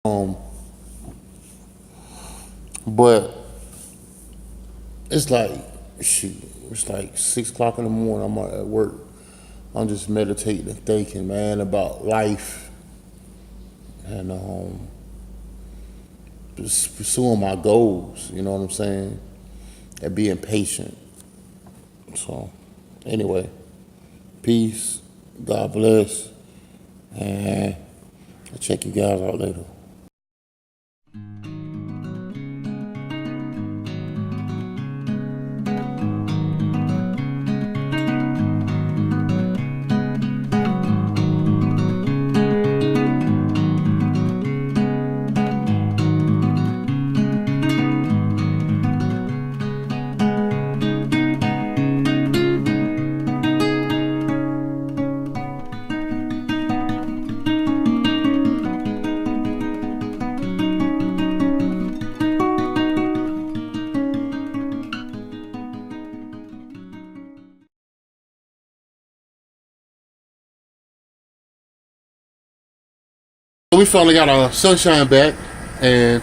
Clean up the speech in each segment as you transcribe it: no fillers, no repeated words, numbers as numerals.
Um, but it's like, shoot, it's like 6 o'clock in the morning. I'm at work. I'm just meditating and thinking, man, about life and just pursuing my goals. You know what I'm saying? And being patient. So, anyway, peace. God bless. And I'll check you guys out later. We finally got our sunshine back, and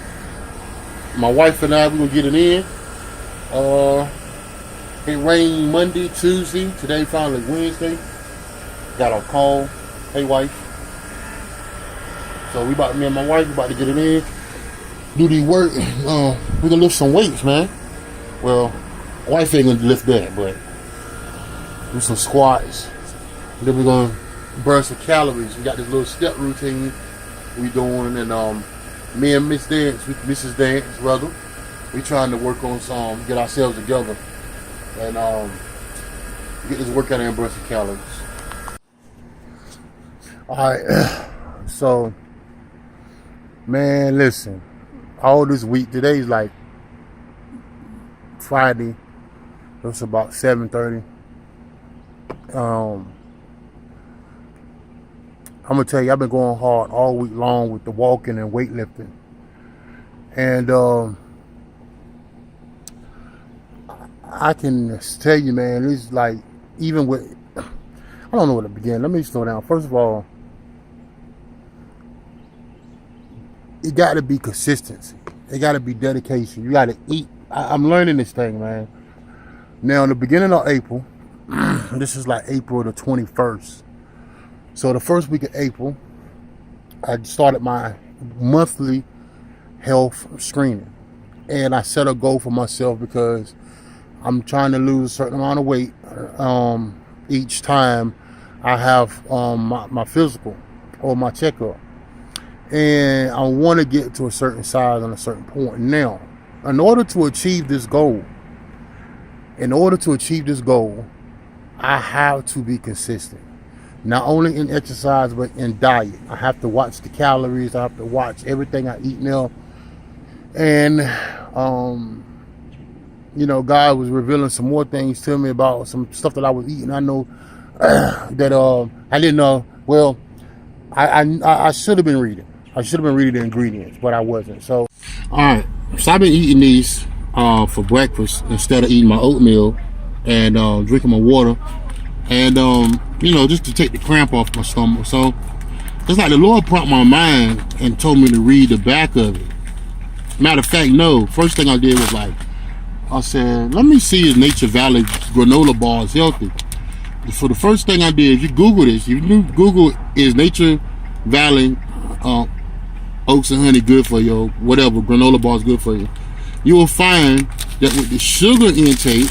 my wife and I, we're gonna get it in. It rained Monday, Tuesday. Today finally Wednesday. Got our call. Hey wife. So me and my wife, we about to get it in. Do the work. We're gonna lift some weights, man. Well, my wife ain't gonna lift that, but do some squats. Then we're gonna burn some calories. We got this little step routine we doing, and me and Mrs. Dance, rather, we trying to work on get ourselves together and get this workout and burn some calories. All right, so man, listen, all this week, today's like Friday. It's about 7:30. I'm gonna tell you, I've been going hard all week long with the walking and weightlifting, and I can tell you, man, it's like, even with, I don't know where to begin. Let me slow down. First of all, it got to be consistency. It got to be dedication. You got to eat. I'm learning this thing, man. Now, in the beginning of April, this is like April the 21st. So the first week of April, I started my monthly health screening. And I set a goal for myself because I'm trying to lose a certain amount of weight each time I have my physical or my checkup. And I want to get to a certain size and a certain point. Now, in order to achieve this goal, I have to be consistent. Not only in exercise, but in diet. I have to watch the calories. I have to watch everything I eat now. And, God was revealing some more things to me about some stuff that I was eating. I know that I didn't know. Well, I should have been reading. I should have been reading the ingredients, but I wasn't. So, all right. So I've been eating these for breakfast instead of eating my oatmeal and drinking my water. And, just to take the cramp off my stomach. So it's like the Lord prompted my mind and told me to read the back of it. Matter of fact, no. First thing I did was I said, let me see if Nature Valley granola bar is healthy. So the first thing I did, if you Google this, Google is Nature Valley oats and honey good for you, or whatever, granola bar is good for you. You will find that with the sugar intake,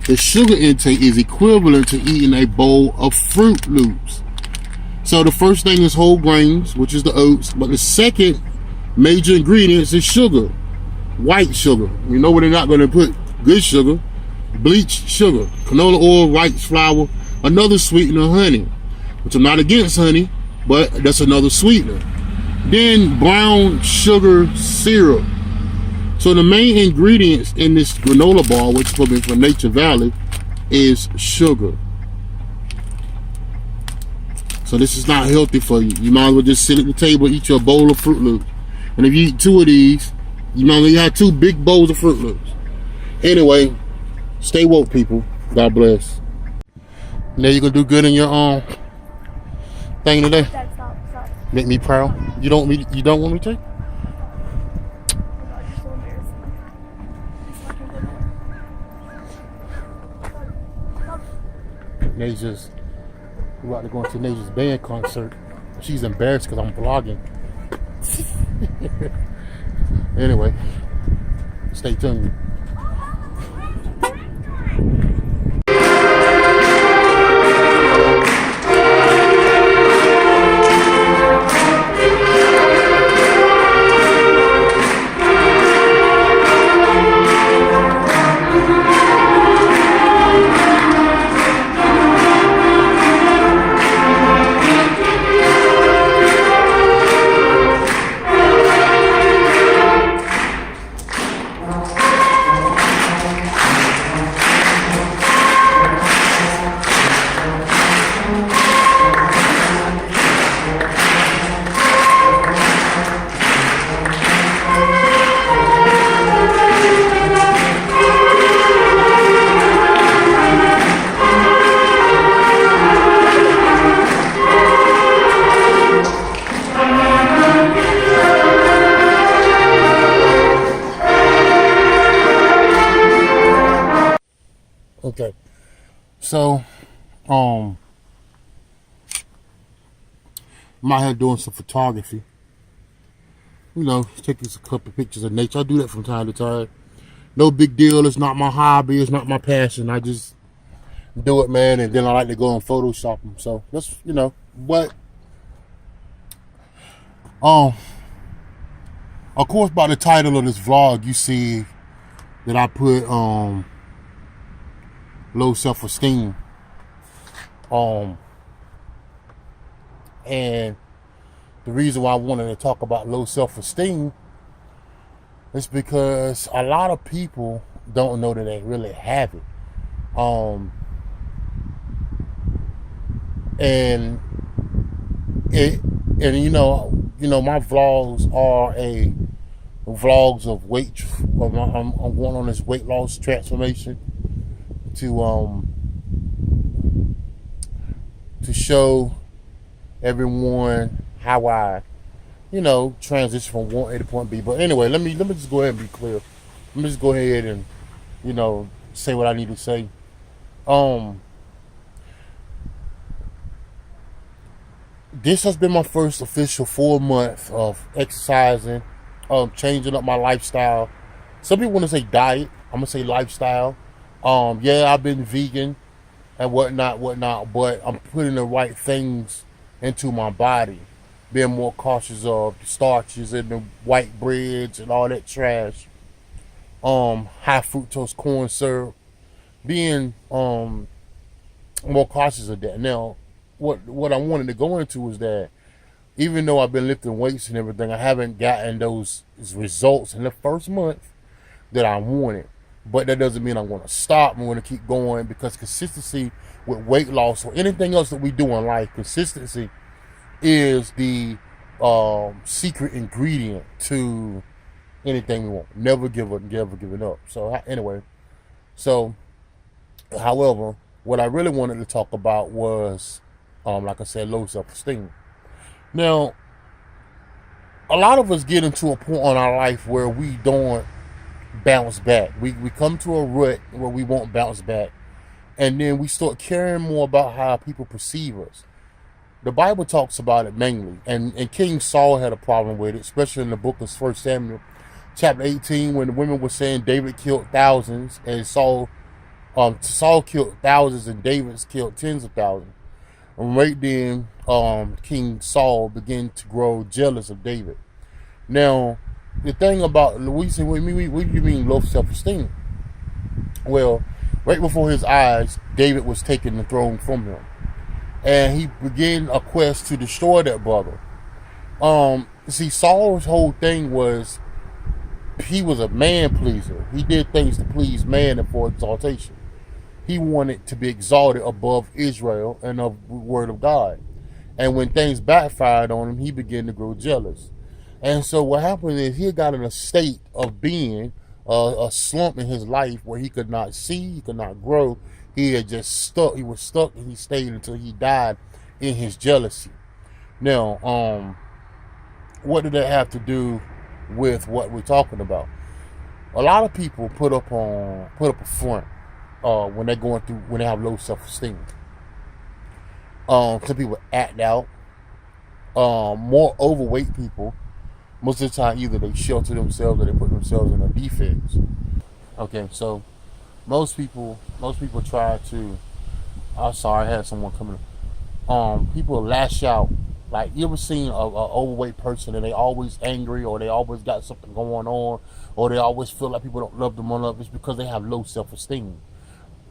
the sugar intake is equivalent to eating a bowl of Fruit Loops. So the first thing is whole grains, which is the oats, but the second major ingredient is sugar, white sugar. You know where they're not going to put good sugar, bleached sugar, canola oil, rice flour, another sweetener, honey, which I'm not against honey, but that's another sweetener. Then brown sugar syrup. So the main ingredients in this granola bar, which is coming from Nature Valley, is sugar. So this is not healthy for you. You might as well just sit at the table and eat your bowl of Fruit Loops. And if you eat 2 of these, you might as well have 2 big bowls of Fruit Loops. Anyway, stay woke, people. God bless. Now you gonna do good in your thing today? Stop. Make me proud. You don't want me to? Naja's we're about to go into Naja's band concert. She's embarrassed because I'm vlogging. Anyway, stay tuned. Okay, so I'm out here doing some photography. You know, taking a couple pictures of nature. I do that from time to time. No big deal. It's not my hobby. It's not my passion. I just do it, man. And then I like to go and Photoshop them. So that's, you know, but of course, by the title of this vlog, you see that I put low self-esteem. And the reason why I wanted to talk about low self-esteem is because a lot of people don't know that they really have it. And you know, my vlogs are vlogs of weight. I'm going on this weight loss transformation to show everyone how I, transition from point A to point B. But anyway, let me just go ahead and be clear. Let me just go ahead and, say what I need to say. This has been my first official 4 month of exercising, changing up my lifestyle. Some people want to say diet. I'm gonna say lifestyle. Yeah, I've been vegan and whatnot, but I'm putting the right things into my body. Being more cautious of the starches and the white breads and all that trash. High fructose corn syrup. Being more cautious of that. Now, what I wanted to go into is that even though I've been lifting weights and everything, I haven't gotten those results in the first month that I wanted. But that doesn't mean I'm going to stop. I'm going to keep going, because consistency with weight loss or anything else that we do in life, consistency is the secret ingredient to anything we want. Never give up. So anyway, however, what I really wanted to talk about was, like I said, low self-esteem. Now, a lot of us get into a point in our life where we don't bounce back. We come to a rut where we won't bounce back, and then we start caring more about how people perceive us. The Bible talks about it mainly, and King Saul had a problem with it, especially in the book of 1 Samuel chapter 18, when the women were saying David killed thousands, and Saul killed thousands and David's killed tens of thousands. And right then, King Saul began to grow jealous of David. Now, the thing about, we say, what do you mean low self-esteem? Well, right before his eyes, David was taking the throne from him. And he began a quest to destroy that brother. See, Saul's whole thing was, he was a man pleaser. He did things to please man and for exaltation. He wanted to be exalted above Israel and of the word of God. And when things backfired on him, he began to grow jealous. And so what happened is, he got in a state of being a slump in his life where he could not see, he could not grow. He had just stuck. He was stuck, and he stayed until he died in his jealousy. Now, what did that have to do with what we're talking about? A lot of people put up a front when they're going through, when they have low self-esteem. Some people act out. More overweight people, most of the time, either they shelter themselves or they put themselves in a defense. Okay, so most people try to. I'm sorry, I had someone coming. People lash out. Like, you ever seen a overweight person and they always angry, or they always got something going on, or they always feel like people don't love them enough? It's because they have low self-esteem.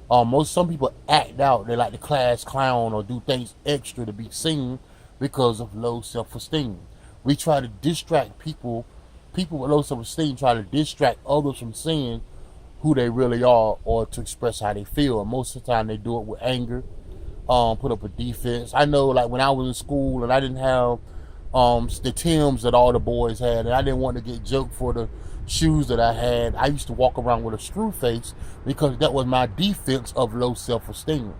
Some people act out. They like the class clown or do things extra to be seen because of low self-esteem. We try to distract people. People with low self-esteem try to distract others from seeing who they really are or to express how they feel. And most of the time they do it with anger, put up a defense. I know, like, when I was in school and I didn't have the Timbs that all the boys had, and I didn't want to get joked for the shoes that I had, I used to walk around with a screw face because that was my defense of low self-esteem.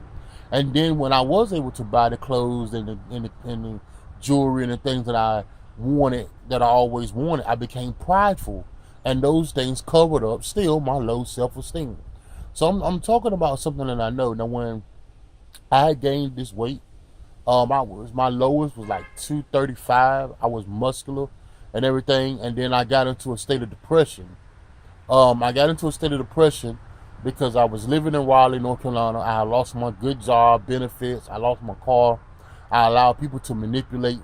And then when I was able to buy the clothes and the jewelry and the things that I wanted, that I always wanted, I became prideful. And those things covered up still my low self-esteem. So I'm talking about something that I know. Now, when I gained this weight, my lowest was like 235. I was muscular and everything. And then I got into a state of depression. Because I was living in Raleigh, North Carolina. I had lost my good job, benefits. I lost my car. I allowed people to manipulate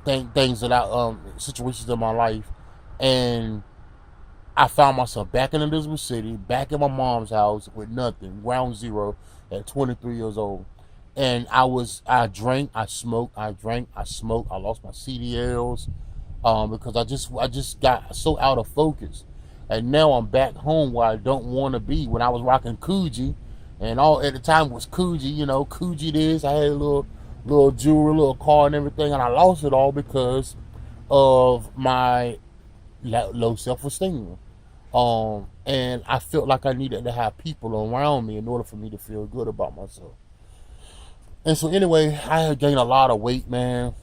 things that situations in my life. And I found myself back in Elizabeth City, back in my mom's house with nothing, ground zero, at 23 years old. And I drank, I smoked, I lost my CDLs because I just got so out of focus. And now I'm back home where I don't want to be. When I was rocking Coogee, and all at the time it was Coogee, Coogee this. I had a little jewelry, little car and everything, and I lost it all because of my low self-esteem. And I felt like I needed to have people around me in order for me to feel good about myself. And so anyway, I had gained a lot of weight, man,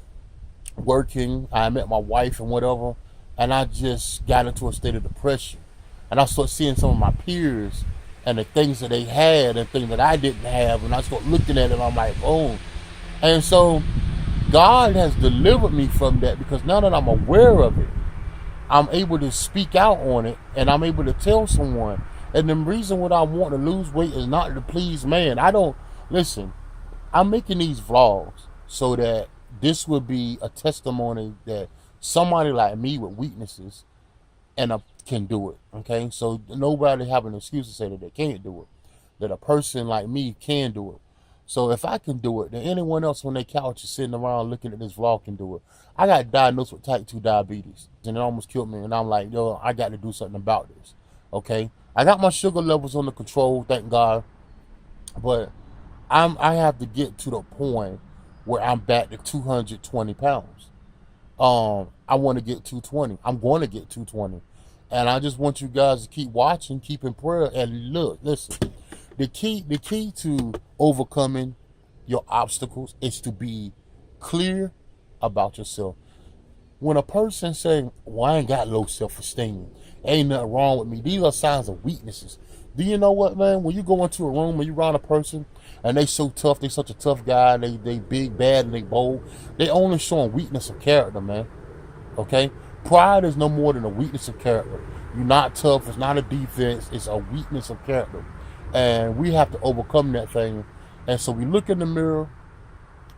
working. I met my wife and whatever. And I just got into a state of depression. And I started seeing some of my peers and the things that they had and things that I didn't have. And I started looking at it and I'm like, oh. And so God has delivered me from that, because now that I'm aware of it, I'm able to speak out on it and I'm able to tell someone. And the reason why I want to lose weight is not to please man. I'm making these vlogs so that this would be a testimony that somebody like me with weaknesses can do it. Okay, so nobody have an excuse to say that they can't do it. That a person like me can do it. So if I can do it, then anyone else on their couch is sitting around looking at this vlog can do it. I got diagnosed with type 2 diabetes, and it almost killed me. And I'm like, yo, I got to do something about this. Okay, I got my sugar levels under control, thank God, but I have to get to the point where I'm back to 220 pounds. I want to get 220. I'm going to get 220. And I just want you guys to keep watching, keep in prayer, and listen. The key to overcoming your obstacles is to be clear about yourself. When a person say, well, I ain't got low self-esteem, ain't nothing wrong with me, these are signs of weaknesses. Do you know what, man? When you go into a room and you around a person and they so tough, they such a tough guy, they big, bad, and they bold, they only showing weakness of character, man. Okay? Pride is no more than a weakness of character. You're not tough, it's not a defense, it's a weakness of character. And we have to overcome that thing. And so we look in the mirror,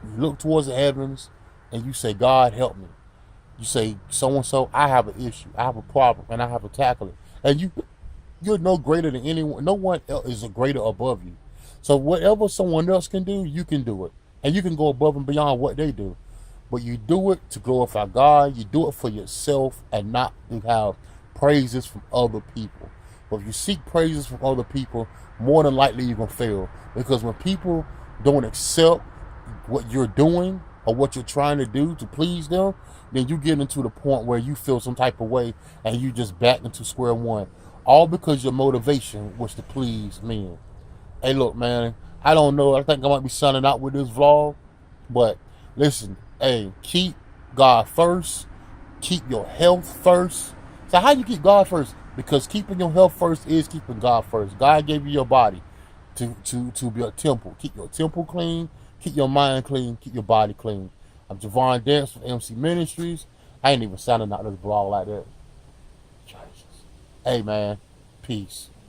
you look towards the heavens, and you say, God, help me. You say, so-and-so, I have an issue, I have a problem, and I have to tackle it. And you're no greater than anyone. No one else is a greater above you. So whatever someone else can do, you can do it. And you can go above and beyond what they do. But you do it to glorify God. You do it for yourself and not to have praises from other people. But if you seek praises from other people, more than likely you're going to fail. Because when people don't accept what you're doing or what you're trying to do to please them, then you get into the point where you feel some type of way and you just back into square one. All because your motivation was to please men. Hey, look, man, I don't know. I think I might be signing out with this vlog. But listen, hey, keep God first. Keep your health first. So how you keep God first? Because keeping your health first is keeping God first. God gave you your body to be a temple. Keep your temple clean. Keep your mind clean. Keep your body clean. I'm Javon Dance with MC Ministries. I ain't even sounding out this blog like that. Jesus. Hey man, peace.